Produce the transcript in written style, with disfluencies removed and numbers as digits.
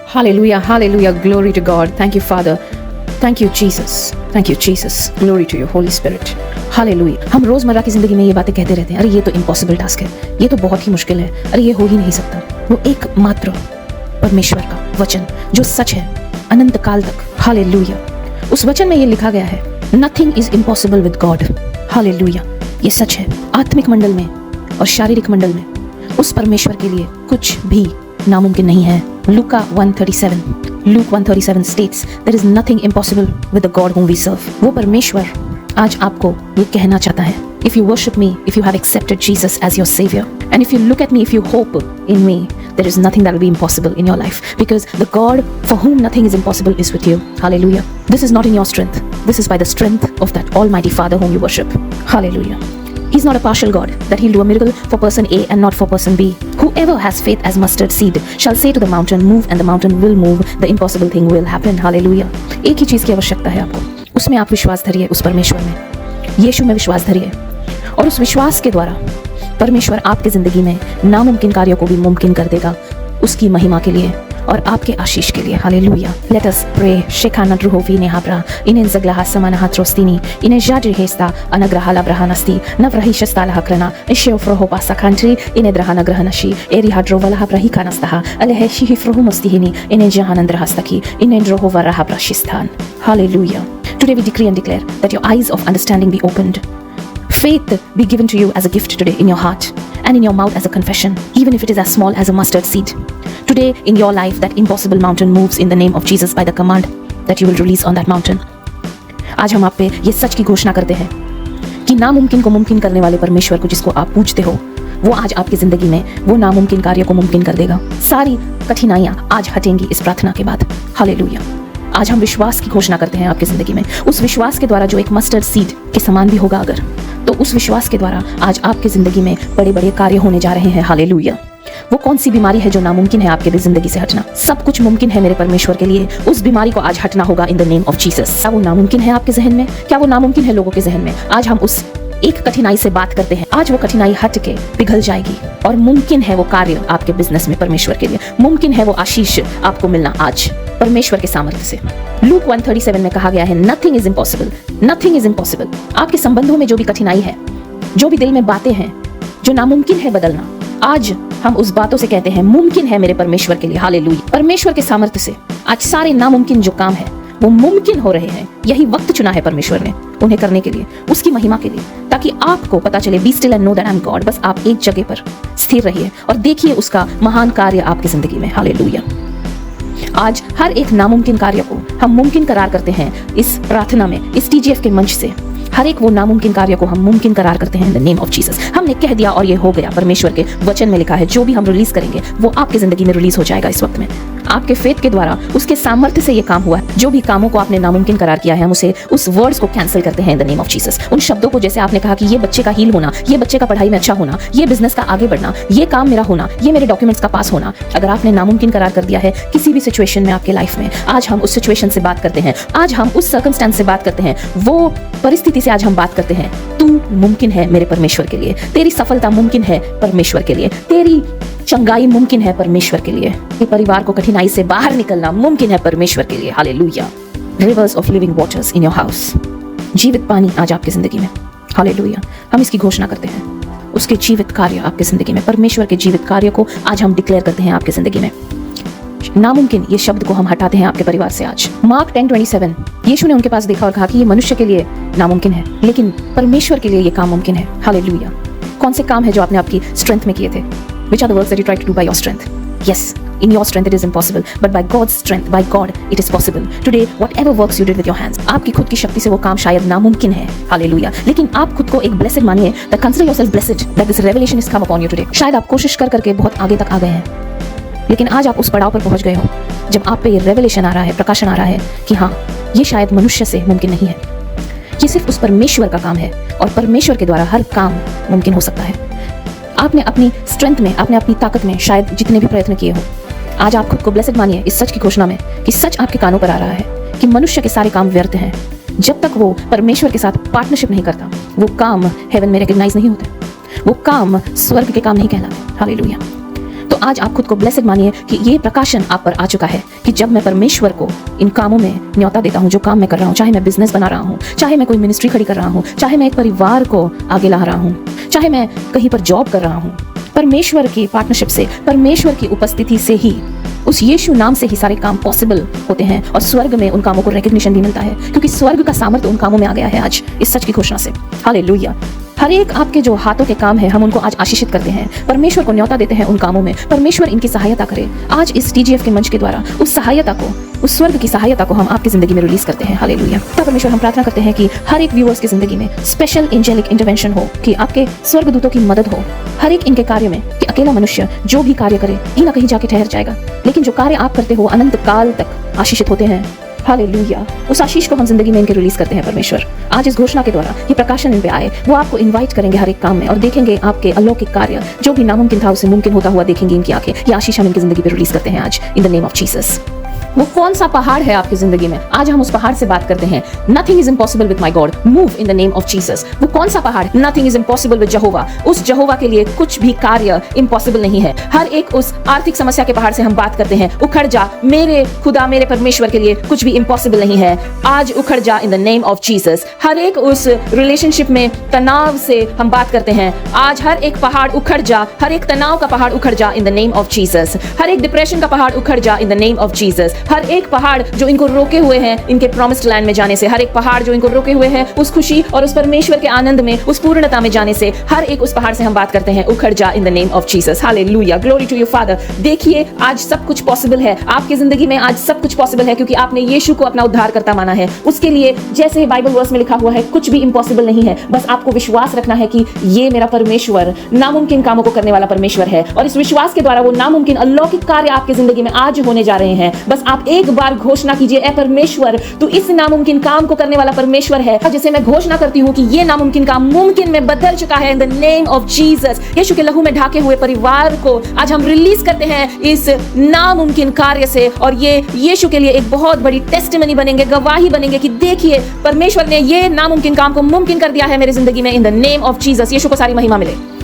Hallelujah, hallelujah, glory to God. Thank you, Father. Thank you, Jesus. Thank you, Jesus. Glory to you, Holy Spirit. Hallelujah. हम रोज़मर्रा की ज़िंदगी में ये बातें कहते रहते हैं, अरे ये तो इम्पॉसिबल टास्क है, ये तो बहुत ही मुश्किल है, अरे ये हो ही नहीं सकता। वो एकमात्र परमेश्वर का वचन जो सच है अनंत काल तक। हालेलुया। उस वचन में ये लिखा गया है, nothing is impossible with God. Hallelujah. ये सच है। आत्मिक मंडल में और शारीरिक मंडल में उस परमेश्वर के लिए कुछ भी नामुमकिन नहीं है। Luke 1:37 states there is nothing impossible with the God whom we serve. वो परमेश्वर आज आपको ये कहना चाहता है, if you worship me, if you have accepted Jesus as your savior, and if you look at me, if you hope in me, there is nothing that will be impossible in your life, because the God for whom nothing is impossible is with you. Hallelujah. This is not in your strength. This is by the strength of that Almighty Father whom you worship. Hallelujah. He's not a partial God, that he'll do a miracle for person A and not for person B. Whoever has faith as mustard seed shall say to the mountain, move, and the mountain will move. The impossible thing will happen. Hallelujah. एक ही चीज़ की आवश्यकता है आपको, उसमें आप विश्वास धरिए, उस परमेश्वर में, यीशु में विश्वास धरिए, और उस विश्वास के द्वारा परमेश्वर आपकी ज़िंदगी में नामुमकिन कार्यों को भी मुमकिन कर देगा, उसकी महिमा के लिए और आपके आशीष के लिए। हालेलुया। Let us pray. शेखाना द्रुहोवी नेहाब्रा इनेन जगलाहा समाना ट्रोस्तिनी इने जाडी हेस्ता अनग्रहाला ब्रहानस्ती नवरहिशस्ताला क्रना इशेफ्रोहो पासाखांट्री इने द्रहाना ग्रहनशी एरी हाड्रोवला ब्रही कानस्तहा अलहेशी हिफ्रोहो मस्तिहिनी इने जहानंद्रहस्तकी इने द्रोहोवरहा ब्रशिस्थान। Hallelujah. Today we decree and declare that your eyes of understanding be opened. Faith be given to you as a gift today in your heart and in your mouth as a confession, even if it is as small as a mustard seed. Today in your life that impossible mountain moves in the name of Jesus by the command that you will release on that mountain. आज हम आप पे ये सच की घोषणा करते हैं कि नामुमकिन को मुमकिन करने वाले परमेश्वर को जिसको आप पूजते हो, वो आज आपकी जिंदगी में वो नामुमकिन कार्य को मुमकिन कर देगा। सारी कठिनाइयां आज हटेंगी इस प्रार्थना के बाद। हालेलुया। आज हम विश्वास की घोषणा करते हैं आपकी जिंदगी में, उस विश्वास के द्वारा जो एक मस्टर्ड सीड के समान भी होगा अगर, तो उस विश्वास के द्वारा आज आपकी जिंदगी में बड़े बड़े कार्य होने जा रहे हैं। हालेलुया। वो कौन सी बीमारी है जो नामुमकिन है आपके जिंदगी से हटना? सब कुछ मुमकिन है मेरे परमेश्वर के लिए। उस बीमारी को आज हटना होगा इन द नेम ऑफ जीसस। क्या वो नामुमकिन है आपके जहन में? क्या वो नामुमकिन है लोगों के जहन में? आज हम उस एक कठिनाई से बात करते हैं, आज वो कठिनाई हट के पिघल जाएगी और मुमकिन है वो कार्य आपके बिजनेस में परमेश्वर के लिए। मुमकिन है वो आशीष आपको मिलना आज परमेश्वर के सामर्थ्य से। लूक 1:37 में कहा गया है, nothing is impossible, nothing is impossible. आपके संबंधों में जो भी कठिनाई है, जो भी दिल में बातें हैं जो नामुमकिन है बदलना, आज हम उस बातों से कहते हैं मुमकिन है मेरे परमेश्वर के लिए। हालेलुया। परमेश्वर के सामर्थ्य से आज सारे नामुमकिन जो काम है वो मुमकिन हो रहे हैं। यही वक्त चुना है परमेश्वर ने उन्हें करने के लिए, उसकी महिमा के लिए, ताकि आपको पता चले, be still and know that I am God. बस आप एक जगह पर स्थिर रहिए और देखिए उसका महान कार्य आपकी जिंदगी में। हालेलुया। आज हर एक नामुमकिन कार्य को हम मुमकिन करार करते हैं इस प्रार्थना में, इस टीजीएफ के मंच से। हर एक वो नामुमकिन कार्य को हम मुमकिन करार करते हैं इन द नेम ऑफ जीसस। हमने कह दिया और ये हो गया। परमेश्वर के वचन में लिखा है, जो भी हम रिलीज करेंगे वो आपकी जिंदगी में रिलीज हो जाएगा इस वक्त में। आपके फेथ के द्वारा, उसके सामर्थ्य से ये काम हुआ है। जो भी कामों को आपने नामुमकिन करार किया है, हम उसे, उस वर्ड्स को कैंसिल करते हैं इन द नेम ऑफ जीसस। उन शब्दों को, जैसे आपने कहा कि ये बच्चे का हील होना, ये बच्चे का पढ़ाई में अच्छा होना, ये बिजनेस का आगे बढ़ना, ये काम मेरा होना, ये मेरे डॉक्यूमेंट्स का पास होना, अगर आपने नामुमकिन करार कर दिया है किसी भी सिचुएशन में आपके लाइफ में, आज हम उस सिचुएशन से बात करते हैं, आज हम उस सर्कमस्टेंस से बात करते हैं, वो परिस्थिति से आज हम बात करते हैं। तू मुमकिन है मेरे परमेश्वर के लिए, तेरी सफलता मुमकिन है परमेश्वर के लिए, तेरी चंगाई मुमकिन है परमेश्वर के लिए, तेरे परिवार को कठिनाई से बाहर निकलना मुमकिन है परमेश्वर के लिए। Hallelujah. Reverse of living waters in your house, जीवित पानी आज आपकी जिंदगी में। हालेलुया। हम इसकी घोषणा करते हैं, उसके जीवित कार्य आपकी जिंदगी में, परमेश्वर के जीवित कार्य को आज हम डिक्लेयर करते हैं आपकी जिंदगी में। नामुमकिन ये शब्द को हम हटाते हैं आपके परिवार से आज। मार्क 10:27, यीशु ने उनके पास देखा और कहा कि ये मनुष्य के लिए नामुमकिन है, लेकिन परमेश्वर के लिए ये काम मुमकिन है। हालेलुया। कौन से काम है जो आपने आपकी स्ट्रेंथ में किए थे? Which are the works that you try to do by your strength? Yes, in your strength it is impossible, but by God's strength, by God, it is possible. Today, whatever works you did with your hands, आपकी खुद की शक्ति से वो काम शायद नामुमकिन है। हालेलुया। लेकिन आप खुद को एक blessed मानिए, that consider yourself blessed that this revelation has come upon you today. शायद आप कोशिश कर करके बहुत आगे तक आ गए हैं, लेकिन आज आप उस पड़ाव पर पहुंच गए हो जब आप पे ये रेवलेशन आ रहा है, प्रकाशन आ रहा है कि हाँ, ये शायद मनुष्य से मुमकिन नहीं है, ये सिर्फ उस परमेश्वर का काम है और परमेश्वर के द्वारा हर काम मुमकिन हो सकता है। आपने अपनी स्ट्रेंथ में, आपने अपनी ताकत में शायद जितने भी प्रयत्न किए हो, आज आप खुद को ब्लेसेड मानिए इस सच की घोषणा में कि सच आपके कानों पर आ रहा है कि मनुष्य के सारे काम व्यर्थ हैं जब तक वो परमेश्वर के साथ पार्टनरशिप नहीं करता। वो काम हेवन में रिकॉग्नाइज नहीं होते, वो काम स्वर्ग के काम नहीं कहलाते। हालेलुया। तो तो आज आप खुद को ब्लेसेड मानिए कि ये प्रकाशन आप पर आ चुका है कि जब मैं परमेश्वर को इन कामों में न्योता देता हूँ, जो काम मैं कर रहा हूँ, चाहे मैं बिजनेस बना रहा हूँ, चाहे मैं कोई मिनिस्ट्री खड़ी कर रहा हूँ, चाहे मैं एक परिवार को आगे ला रहा हूँ, चाहे मैं कहीं पर जॉब कर रहा हूँ, परमेश्वर की पार्टनरशिप से, परमेश्वर की उपस्थिति से ही, उस यीशु नाम से ही सारे काम पॉसिबल होते हैं और स्वर्ग में उन कामों को रिकग्निशन भी मिलता है, क्योंकि स्वर्ग का सामर्थ्य उन कामों में आ गया है आज इस सच की घोषणा से। हालेलुया। हर एक आपके जो हाथों के काम है, हम उनको आज आशीषित करते हैं, परमेश्वर को न्योता देते हैं उन कामों में। परमेश्वर इनकी सहायता करे। आज इस TGF के मंच के द्वारा उस सहायता को, उस स्वर्ग की सहायता को हम आपकी जिंदगी में रिलीज करते हैं। हालेलुया। परमेश्वर, हम प्रार्थना करते हैं कि हर एक व्यूअर्स की जिंदगी में स्पेशल एंजेलिक इंटरवेंशन हो, कि आपके स्वर्गदूतों की मदद हो हर एक इनके कार्य में, कि अकेला मनुष्य जो भी कार्य करे कहीं ना कहीं जाके ठहर जाएगा, लेकिन जो कार्य आप करते हो अनंत काल तक आशीषित होते हैं। हालेलुया। उस आशीष को हम जिंदगी में इनके रिलीज करते हैं। परमेश्वर, आज इस घोषणा के द्वारा ये प्रकाशन इन पे आए, वो आपको इनवाइट करेंगे हर एक काम में और देखेंगे आपके अलौकिक कार्य, जो भी नामुमकिन था उसे मुमकिन होता हुआ देखेंगी इनकी आंखें। ये आशीष हम इनकी जिंदगी पे रिलीज करते हैं आज इन द नेम ऑफ जीसस। वो कौन सा पहाड़ है आपकी जिंदगी में, आज हम उस पहाड़ से बात करते हैं। Nothing is impossible with my God, move in the name of Jesus. वो कौन सा पहाड़? Nothing is impossible with जहोवा। उस जहोवा के लिए कुछ भी कार्य इम्पॉसिबल नहीं है। हर एक उस आर्थिक समस्या के पहाड़ से हम बात करते हैं, उखड़ जा मेरे खुदा, मेरे परमेश्वर के लिए कुछ भी इम्पॉसिबल नहीं है। आज उखड़ जा in the name of Jesus. हर एक उस रिलेशनशिप में तनाव से हम बात करते हैं, आज हर एक पहाड़ उखड़ जा, हर एक तनाव का पहाड़ उखड़ जा in the name of Jesus. हर एक डिप्रेशन का पहाड़ उखड़ जा in the name of Jesus. हर एक पहाड़ जो इनको रोके हुए हैं इनके प्रॉमिस्ड लैंड में जाने से, हर एक पहाड़ जो इनको रोके हुए हैं उस खुशी और उस परमेश्वर के आनंद में, उस पूर्णता में जाने से, हर एक उस पहाड़ से हम बात करते हैं, उखड़ जा in the name of Jesus. Hallelujah, glory to your father. देखिए, आज सब कुछ पॉसिबल है आपकी जिंदगी में, आज सब कुछ पॉसिबल है क्योंकि आपने यीशु को अपना उद्धारकर्ता माना है। उसके लिए जैसे बाइबल वर्स में लिखा हुआ है, कुछ भी इम्पॉसिबल नहीं है। बस आपको विश्वास रखना है कि ये मेरा परमेश्वर नामुमकिन कामों को करने वाला परमेश्वर है, और इस विश्वास के द्वारा वो नामुमकिन अलौकिक कार्य आपकी जिंदगी में आज होने जा रहे हैं। बस आप एक बार घोषणा कीजिए, ऐ परमेश्वर, तू इस नामुमकिन काम को करने वाला परमेश्वर है, जिसे मैं घोषणा करती हूँ कि ये नामुमकिन काम मुमकिन में बदल चुका है in the name of Jesus. यीशु के लहू में ढाके हुए परिवार को आज हम रिलीज करते हैं इस नामुमकिन कार्य से, और ये यीशु के लिए एक बहुत बड़ी टेस्टिमनी बनेंगे, गवाही बनेंगे कि देखिए परमेश्वर ने ये नामुमकिन काम को मुमकिन कर दिया है मेरी जिंदगी में in the name of Jesus. यीशु को सारी महिमा मिले।